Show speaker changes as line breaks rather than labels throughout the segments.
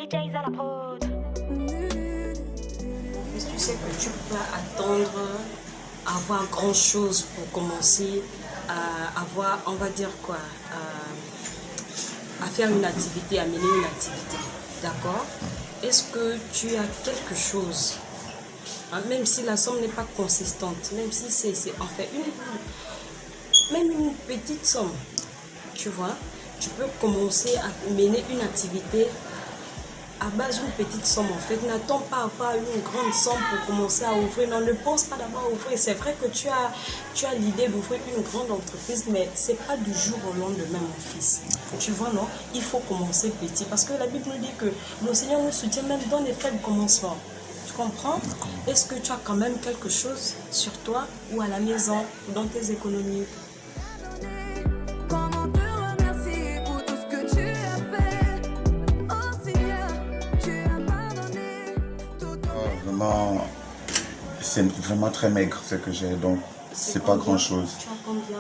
DJs à la prod.
Tu sais que tu peux pas attendre à avoir grand chose pour commencer à avoir, on va dire quoi, à faire une activité, à mener une activité. D'accord? Est-ce que tu as quelque chose, hein, même si la somme n'est pas consistante, même si c'est en fait même une petite somme, tu vois, tu peux commencer à mener une activité à base d'une petite somme en fait. N'attends pas à avoir une grande somme pour commencer à ouvrir. Non, ne pense pas d'abord à ouvrir. C'est vrai que tu as l'idée d'ouvrir une grande entreprise, mais c'est pas du jour au lendemain, mon fils. Tu vois, non? Il faut commencer petit parce que la Bible nous dit que le Seigneur nous soutient même dans les faibles commencements. Tu comprends? Est-ce que tu as quand même quelque chose sur toi ou à la maison ou dans tes économies?
C'est vraiment très maigre ce que j'ai, donc c'est pas grand chose.
Tu as combien?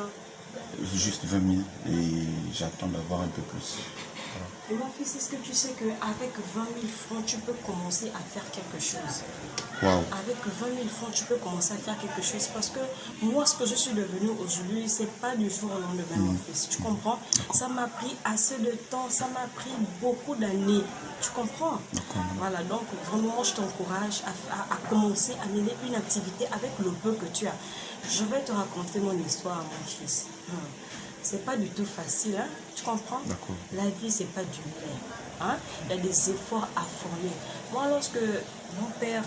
Juste 20 000 et j'attends d'avoir un peu plus.
Et mon fils, est-ce que tu sais qu'avec 20 000 francs, tu peux commencer à faire quelque chose?
Wow.
Avec 20 000 francs, tu peux commencer à faire quelque chose. Parce que moi, ce que je suis devenue aujourd'hui, c'est pas du jour au lendemain, mon fils. Tu comprends? Ça m'a pris assez de temps, ça m'a pris beaucoup d'années. Tu comprends? Voilà, donc vraiment, je t'encourage à commencer à mener une activité avec le peu que tu as. Je vais te raconter mon histoire, mon fils. C'est pas du tout facile, hein? Tu comprends? La vie, c'est pas du lait. Hein? Il y a des efforts à fournir. Moi, lorsque mon père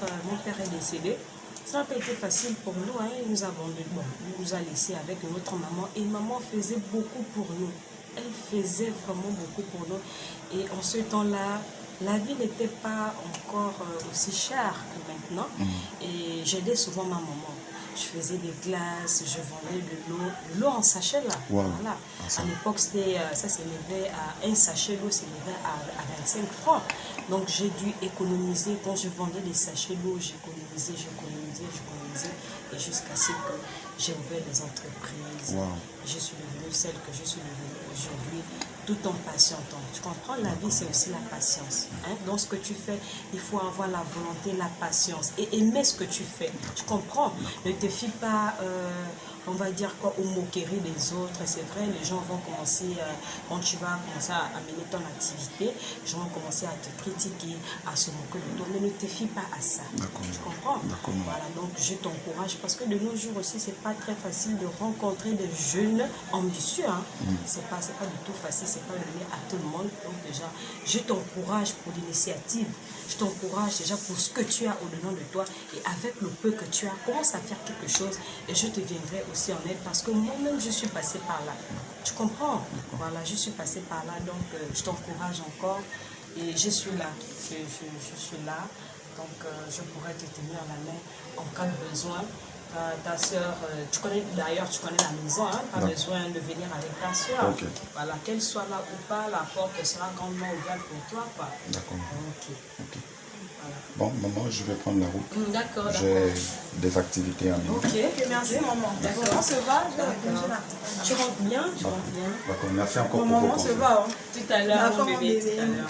est décédé, ça n'a pas été facile pour nous. Hein? Il nous a abandonnés. Bon, il nous a laissés avec notre maman. Et maman faisait beaucoup pour nous. Elle faisait vraiment beaucoup pour nous. Et en ce temps-là, la vie n'était pas encore aussi chère que maintenant. Et j'aidais souvent ma maman. Je faisais des glaces, je vendais de l'eau en sachet là.
Wow.
Voilà. À l'époque, ça s'élevait à un sachet d'eau, s'élevait à 25 francs. Donc j'ai dû économiser. Quand je vendais des sachets d'eau, j'économisais. Et jusqu'à ce que j'ai ouvert des entreprises.
Wow.
Je suis devenue celle que je suis devenue aujourd'hui, tout en patientant. Tu comprends? La vie, c'est aussi la patience. Hein? Dans ce que tu fais, il faut avoir la volonté, la patience et aimer ce que tu fais. Tu comprends? Ne te fie pas, on va dire quoi, aux moqueries des autres. C'est vrai, les gens vont commencer, quand tu vas commencer à mener ton activité, les gens vont commencer à te critiquer, à se moquer de toi. Mais ne te fie pas à ça. Tu comprends? Voilà, donc je t'encourage parce que de nos jours aussi, c'est pas très facile de rencontrer des jeunes ambitieux. Hein? C'est pas du tout facile, c'est pas donné à tout le monde. Donc déjà, je t'encourage pour l'initiative. Je t'encourage déjà pour ce que tu as au-dedans de toi et avec le peu que tu as, commence à faire quelque chose et je te viendrai aussi en aide parce que moi-même je suis passée par là. Tu comprends? Voilà, je suis passée par là, donc je t'encourage encore et je suis là. Je suis là, donc je pourrais te tenir la main en cas de besoin. Ta soeur, tu connais la maison, hein? Pas besoin de venir avec ta soeur.
Okay.
Voilà, qu'elle soit là ou pas, la porte sera grandement ouverte pour toi, quoi.
D'accord.
Ok.
Voilà. Bon, maman, je vais prendre la route.
D'accord.
J'ai des activités à mener.
Ok,
Merci maman. D'accord. Comment se va?
Tu rentres bien?
D'accord, merci encore pour
Maman
vos
se
conseils.
va. Hein?
Tout à l'heure, mon bébé, tout à l'heure.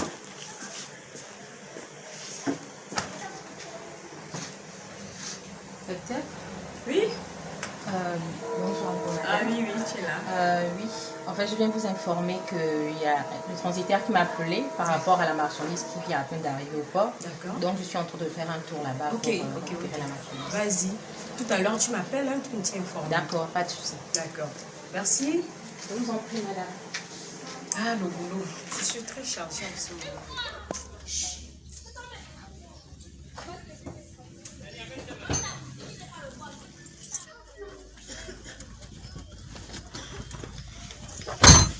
Docteur?
Oui.
Bonjour,
Ah oui, tu es là.
oui, en fait, je viens vous informer qu'il y a le transitaire qui m'a appelé par rapport à la marchandise qui vient à peine d'arriver au port.
D'accord.
Donc, je suis en train de faire un tour là-bas pour récupérer la marchandise.
Vas-y. Tout à l'heure, tu m'appelles, hein, tu me tiens informé.
D'accord, pas de souci.
D'accord. Merci.
Je vous en prie, madame.
Ah, le boulot. Je suis très chargée en ce moment.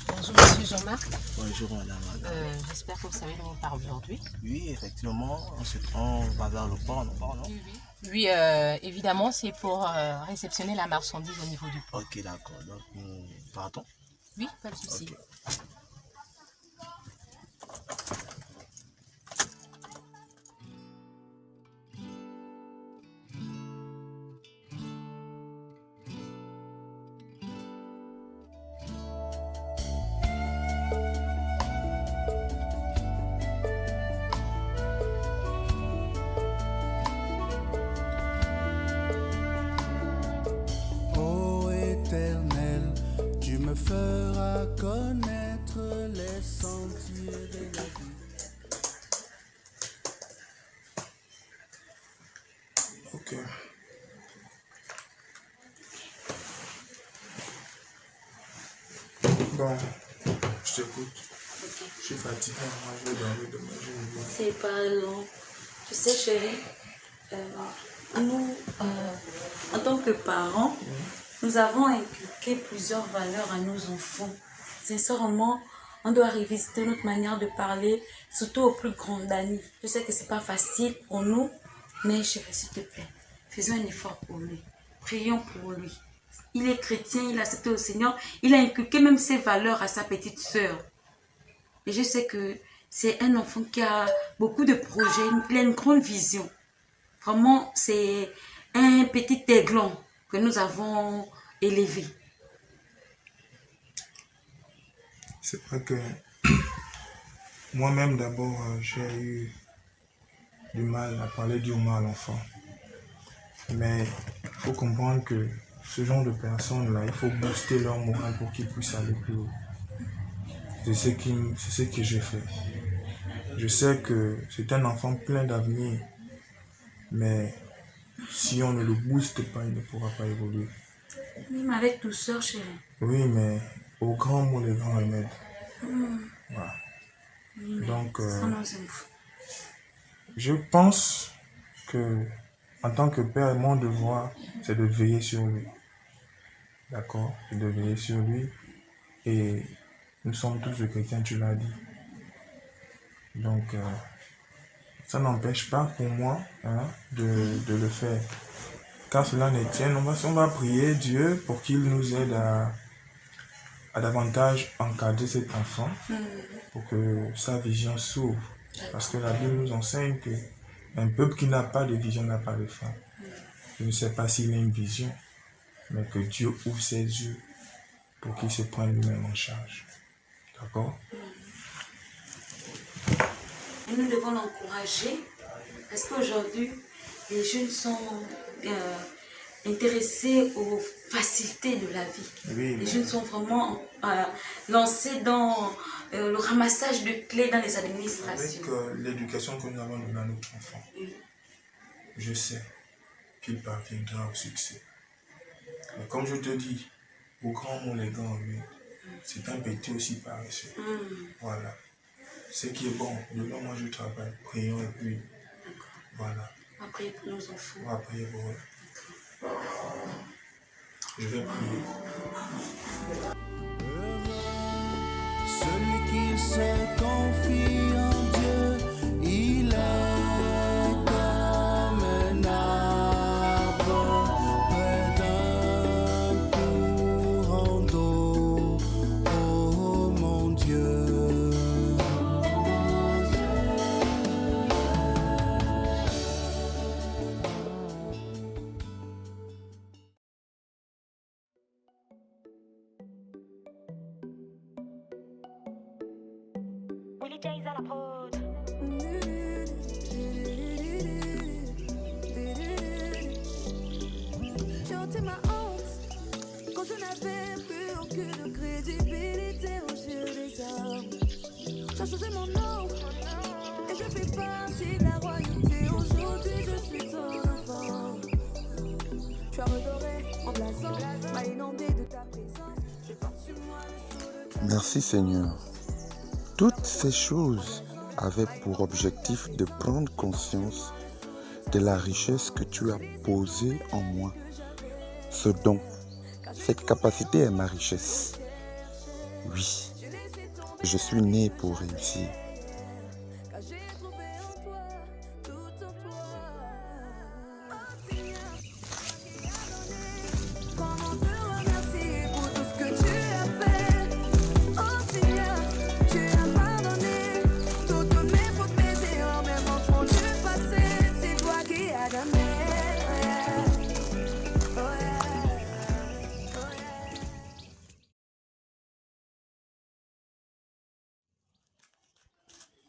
Bonjour, monsieur Jean-Marc.
Bonjour madame.
J'espère que vous savez de mon part aujourd'hui.
Oui, effectivement, on va vers le port, non?
Oui, évidemment, c'est pour réceptionner la marchandise au niveau du port.
Ok, d'accord. Donc, nous partons.
Oui, pas de souci.
Ok.
me fera connaître les sentiers de la vie. Ok. Bon, je t'écoute.
Ok.
Je suis fatigué, moi je vais dormir demain, je vais voir.
C'est pas long. Tu sais, chérie, nous, en tant que parents, nous avons inculqué plusieurs valeurs à nos enfants. Sincèrement, on doit revisiter notre manière de parler, surtout au plus grand Dani. Je sais que c'est pas facile pour nous, mais chérie, s'il te plaît, faisons un effort pour lui. Prions pour lui. Il est chrétien, il a accepté au Seigneur, il a inculqué même ses valeurs à sa petite sœur. Et je sais que c'est un enfant qui a beaucoup de projets, il a une grande vision. Vraiment, c'est un petit aiglon que nous avons élevé.
C'est vrai que moi-même d'abord, j'ai eu du mal à parler durement à l'enfant. Mais il faut comprendre que ce genre de personnes-là, il faut booster leur morale pour qu'ils puissent aller plus haut. C'est ce que j'ai fait. Je sais que c'est un enfant plein d'avenir, mais si on ne le booste pas, il ne pourra pas évoluer.
Même avec douceur, chérie.
Oui, mais au grand mot, les grands remèdes. Voilà. Donc,
Sans nos enfants.
je pense que, en tant que père, mon devoir, c'est de veiller sur lui. D'accord? C'est de veiller sur lui. Et nous sommes tous des chrétiens, tu l'as dit. Donc, ça n'empêche pas pour moi de le faire. Car cela ne tienne, on va prier Dieu pour qu'il nous aide à davantage encadrer cet enfant pour que sa vision s'ouvre. Parce que la Bible nous enseigne qu'un peuple qui n'a pas de vision n'a pas de fin. Je ne sais pas s'il a une vision, mais que Dieu ouvre ses yeux pour qu'il se prenne lui-même en charge. D'accord?
Et nous devons l'encourager parce qu'aujourd'hui, les jeunes sont intéressés aux facilités de la vie.
Oui,
les jeunes sont vraiment lancés dans le ramassage de clés dans les administrations.
Avec l'éducation que nous avons donnée à notre enfant, je sais qu'il parviendra au succès. Mais comme je te dis, au grand mot, les grands remèdes, c'est un petit aussi paresseux. Voilà. Ce qui est bon, demain moi je travaille, prions et puis voilà.
On va prier pour nos enfants.
On va prier pour eux. Je vais prier.
Celui qui se confie en Dieu, il est comme un arbre près d'un courant d'eau. Oh mon Dieu.
J'ai ôté ma honte quand je n'avais plus aucune crédibilité aux yeux des hommes. J'ai changé mon nom et je fais partie de la royauté. Aujourd'hui je suis ton enfant. Tu as redoré en blason, m'a inondé de ta présence. Je porte sur moi le sceau de ta...
Merci Seigneur. Toutes ces choses avaient pour objectif de prendre conscience de la richesse que tu as posée en moi. Ce don, cette capacité est ma richesse. Oui, je suis né pour réussir.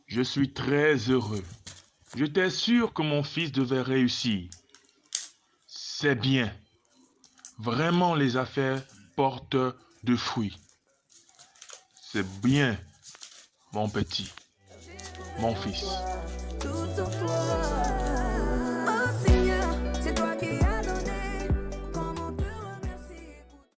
Je suis très heureux. J'étais sûr que mon fils devait réussir. C'est bien. Vraiment, les affaires portent de fruits. C'est bien, mon petit, mon fils.
Tout en toi.